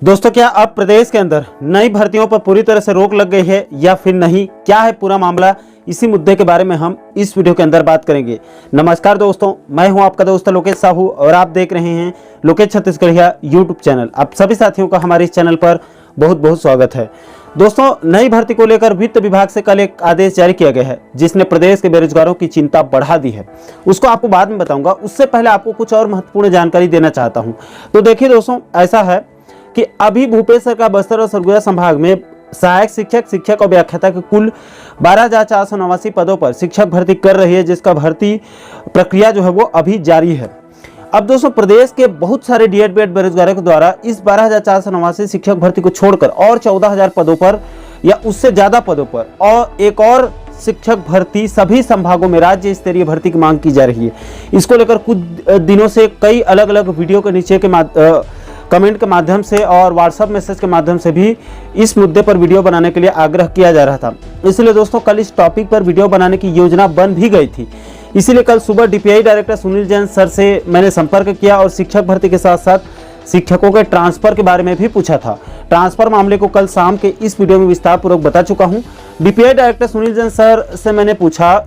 दोस्तों, क्या अब प्रदेश के अंदर नई भर्तियों पर पूरी तरह से रोक लग गई है या फिर नहीं? क्या है पूरा मामला? इसी मुद्दे के बारे में हम इस वीडियो के अंदर बात करेंगे। नमस्कार दोस्तों, मैं हूं आपका दोस्त लोकेश साहू और आप देख रहे हैं लोकेश छत्तीसगढ़िया यूट्यूब चैनल। आप सभी साथियों का हमारे इस चैनल पर बहुत बहुत स्वागत है। दोस्तों, नई भर्ती को लेकर वित्त विभाग से कल एक आदेश जारी किया गया है जिसने प्रदेश के बेरोजगारों की चिंता बढ़ा दी है। उसको आपको बाद में बताऊंगा, उससे पहले आपको कुछ और महत्वपूर्ण जानकारी देना चाहता हूं। तो देखिए दोस्तों, ऐसा है कि अभी भूपेश सरकार बस्तर और सरगुजा संभाग में सहायक शिक्षक और व्याख्याता के कुल 12,489 पदों पर शिक्षक भर्ती कर रही है, जिसका भर्ती प्रक्रिया जो है वो अभी जारी है। अब दोस्तों, प्रदेश के बहुत सारे डीएड बीएड बेरोजगारों के द्वारा इस 12,489 शिक्षक भर्ती को छोड़कर और 14,000 पदों पर या उससे ज्यादा पदों पर और एक और शिक्षक भर्ती सभी संभागों में राज्य स्तरीय भर्ती की मांग की जा रही है। इसको लेकर कुछ दिनों से कई अलग अलग वीडियो के नीचे के कमेंट के माध्यम से और व्हाट्सएप मैसेज के माध्यम से भी इस मुद्दे पर वीडियो बनाने के लिए आग्रह किया जा रहा था। इसलिए दोस्तों, कल इस टॉपिक पर वीडियो बनाने की योजना बन भी गई थी। इसीलिए कल सुबह DPI director Sunil Jain sir से मैंने संपर्क किया और शिक्षक भर्ती के साथ साथ शिक्षकों के ट्रांसफर के बारे में भी पूछा था। ट्रांसफर मामले को कल शाम के इस वीडियो में विस्तार पूर्वक बता चुका हूं। DPI director Sunil Jain sir से मैंने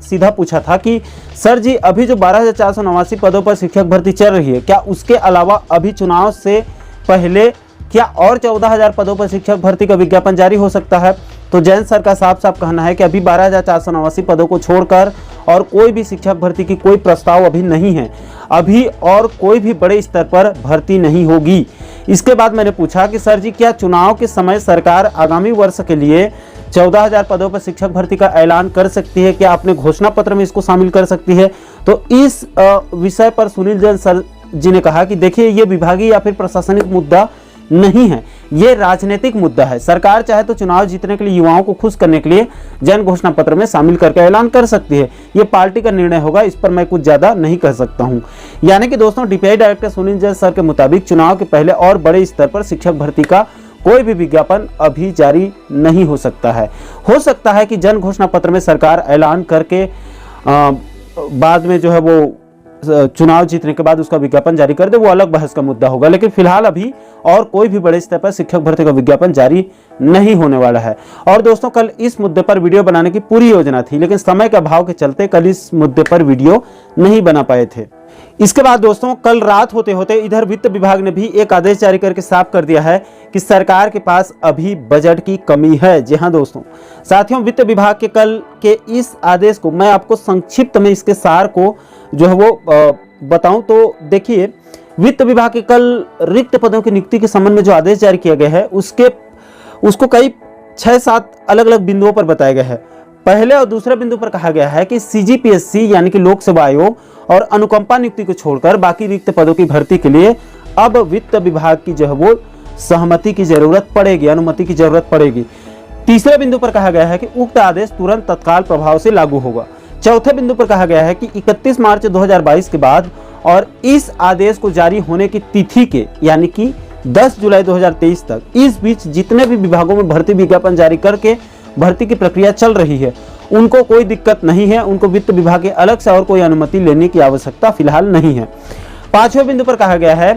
सीधा पूछा था कि सर जी, अभी जो 12,489 पदों पर शिक्षक भर्ती चल रही है, क्या उसके अलावा अभी चुनाव से पहले क्या और 14,000 पदों पर शिक्षक भर्ती का विज्ञापन जारी हो सकता है? तो जैन सर का साफ साफ कहना है कि अभी 12,489 पदों को छोड़कर और कोई भी शिक्षक भर्ती की कोई प्रस्ताव अभी नहीं है। अभी और कोई भी बड़े स्तर पर भर्ती नहीं होगी। इसके बाद मैंने पूछा कि सर जी, क्या चुनाव के समय सरकार आगामी वर्ष के लिए 14,000 पदों पर शिक्षक भर्ती का ऐलान कर सकती है? क्या अपने घोषणा पत्र में इसको शामिल कर सकती है? तो इस विषय पर सुनील जैन सर जी ने कहा कि देखिए, ये विभागीय या फिर प्रशासनिक मुद्दा नहीं है, ये राजनीतिक मुद्दा है। सरकार चाहे तो चुनाव जीतने के लिए युवाओं को खुश करने के लिए जन घोषणा पत्र में शामिल करके ऐलान कर सकती है। ये पार्टी का निर्णय होगा, इस पर मैं कुछ ज्यादा नहीं कह सकता हूं। यानी कि दोस्तों, DPI director Sunil Jain sir के मुताबिक चुनाव के पहले और बड़े स्तर पर शिक्षक भर्ती का कोई भी विज्ञापन अभी जारी नहीं हो सकता है। हो सकता है कि जन घोषणा पत्र में सरकार ऐलान करके बाद में जो है वो चुनाव जीतने के बाद उसका विज्ञापन जारी कर दे, वो अलग बहस का मुद्दा होगा। लेकिन फिलहाल अभी और कोई भी बड़े स्तर पर शिक्षक भर्ती का विज्ञापन जारी नहीं होने वाला है। और दोस्तों, कल इस मुद्दे पर वीडियो बनाने की पूरी योजना थी, लेकिन समय के अभाव के चलते कल इस मुद्दे पर वीडियो नहीं बना पाए थे। इसके बाद दोस्तों, कल रात होते होते इधर वित्त विभाग ने भी एक आदेश जारी करके साफ कर दिया है कि सरकार के पास अभी बजट की कमी है। जी हाँ दोस्तों, साथियों, वित्त विभाग के कल के इस आदेश को मैं आपको संक्षिप्त में इसके सार को जो है वो बताऊं तो देखिए, वित्त विभाग के कल रिक्त पदों की नियुक्ति के संबंध में जो आदेश जारी किया गया है उसको कई 6-7 अलग अलग बिंदुओं पर बताया गया है। पहले और दूसरे बिंदु पर कहा गया है कि सीजीपीएससी यानी कि लोक सेवा आयोग और अनुकंपा नियुक्ति को छोड़कर बाकी रिक्त पदों की भर्ती के लिए अब वित्त विभाग की जो है वो सहमति की जरूरत पड़ेगी, अनुमति की जरूरत पड़ेगी। तीसरे बिंदु पर कहा गया है कि उक्त आदेश तुरंत तत्काल प्रभाव से लागू होगा। चौथे बिंदु पर कहा गया है कि 31 मार्च 2022 के बाद और इस आदेश को जारी होने की तिथि के यानी कि 10 जुलाई 2023 तक इस बीच जितने भी विभागों में भर्ती विज्ञापन जारी करके भर्ती की प्रक्रिया चल रही है, उनको कोई दिक्कत नहीं है, उनको वित्त विभाग के अलग से और कोई अनुमति लेने की आवश्यकता फिलहाल नहीं है। पांचवें बिंदु पर कहा गया है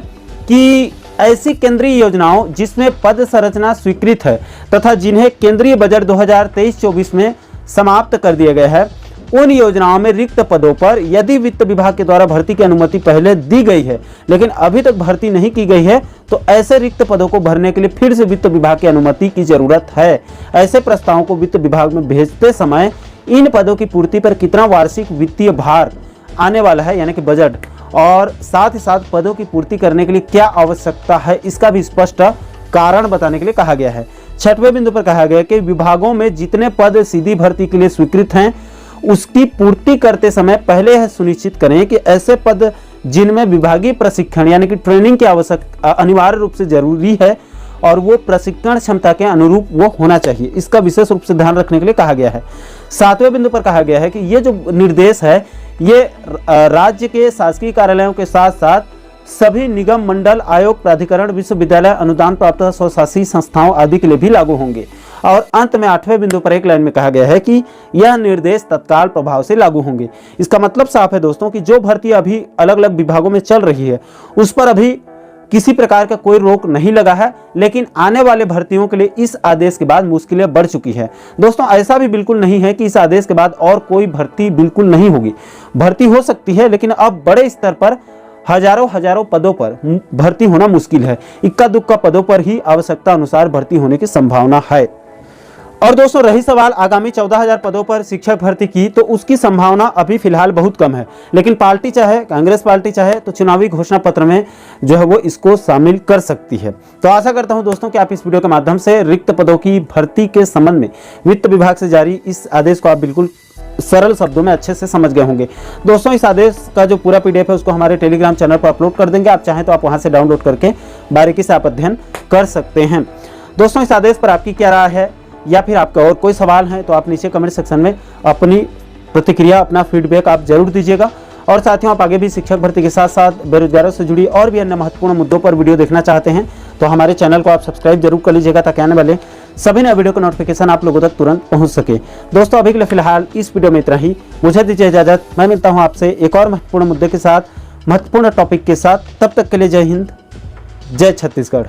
कि ऐसी केंद्रीय योजनाओं जिसमें पद संरचना स्वीकृत है तथा जिन्हें केंद्रीय बजट 2023-24 में समाप्त कर दिया गया है, उन योजनाओं में रिक्त पदों पर यदि वित्त विभाग के द्वारा भर्ती की अनुमति पहले दी गई है लेकिन अभी तक भर्ती नहीं की गई है, तो ऐसे रिक्त पदों को भरने के लिए फिर से वित्त विभाग की अनुमति की जरूरत है। ऐसे प्रस्तावों को वित्त विभाग में भेजते समय इन पदों की पूर्ति पर कितना वार्षिक वित्तीय भार आने वाला है यानी कि बजट, और साथ ही साथ पदों की पूर्ति करने के लिए क्या आवश्यकता है, इसका भी स्पष्ट कारण बताने के लिए कहा गया है। छठवें बिंदु पर कहा गया कि विभागों में जितने पद सीधी भर्ती के लिए स्वीकृत हैं उसकी पूर्ति करते समय पहले यह सुनिश्चित करें कि ऐसे पद जिनमें विभागीय प्रशिक्षण यानी कि ट्रेनिंग की आवश्यकता अनिवार्य रूप से जरूरी है और वो प्रशिक्षण क्षमता के अनुरूप वो होना चाहिए, इसका विशेष रूप से ध्यान रखने के लिए कहा गया है। सातवें बिंदु पर कहा गया है कि ये जो निर्देश है ये राज्य के शासकीय कार्यालयों के साथ साथ सभी निगम, मंडल, आयोग, प्राधिकरण, विश्वविद्यालय, अनुदान प्राप्त स्वशासी संस्थाओं आदि के लिए भी लागू होंगे। और अंत में 8वें बिंदु पर एक लाइन में कहा गया है कि यह निर्देश तत्काल प्रभाव से लागू होंगे। इसका मतलब साफ है दोस्तों कि जो भर्ती अभी अलग अलग विभागों में चल रही है उस पर अभी किसी प्रकार का कोई रोक नहीं लगा है, लेकिन आने वाले भर्तियों के लिए इस आदेश के बाद मुश्किलें बढ़ चुकी है। दोस्तों ऐसा भी बिल्कुल नहीं है कि इस आदेश के बाद और कोई भर्ती बिल्कुल नहीं होगी, भर्ती हो सकती है, लेकिन अब बड़े स्तर पर हजारों पदों पर भर्ती होना मुश्किल है। इक्का दुक्का पदों पर ही आवश्यकता अनुसार भर्ती होने की संभावना है। और दोस्तों रही सवाल आगामी 14,000 पदों पर शिक्षक भर्ती की, तो उसकी संभावना अभी फिलहाल बहुत कम है, लेकिन पार्टी चाहे, कांग्रेस पार्टी चाहे तो चुनावी घोषणा पत्र में जो है वो इसको शामिल कर सकती है। तो आशा करता हूं दोस्तों कि आप इस वीडियो के माध्यम से रिक्त पदों की भर्ती के संबंध में वित्त विभाग से जारी इस आदेश को आप बिल्कुल सरल शब्दों में अच्छे से समझ गए होंगे। दोस्तों इस आदेश का जो पूरा PDF है उसको हमारे टेलीग्राम चैनल पर अपलोड कर देंगे, आप चाहें तो आप वहां से डाउनलोड करके बारीकी से आप अध्ययन कर सकते हैं। दोस्तों इस आदेश पर आपकी क्या राय है, या फिर आपका और कोई सवाल है तो आप नीचे कमेंट सेक्शन में अपनी प्रतिक्रिया, अपना फीडबैक आप जरूर दीजिएगा। और साथियों आप आगे भी शिक्षक भर्ती के साथ साथ बेरोजगारों से जुड़ी और भी अन्य महत्वपूर्ण मुद्दों पर वीडियो देखना चाहते हैं तो हमारे चैनल को आप सब्सक्राइब जरूर कर लीजिएगा, ताकि आने वाले सभी नए वीडियो का नोटिफिकेशन आप लोगों तक तुरंत पहुंच सके। दोस्तों अभी के लिए फिलहाल इस वीडियो में इतना ही, मुझे दीजिए इजाजत। मैं मिलता हूं आपसे एक और महत्वपूर्ण मुद्दे के साथ, महत्वपूर्ण टॉपिक के साथ। तब तक के लिए जय हिंद, जय छत्तीसगढ़।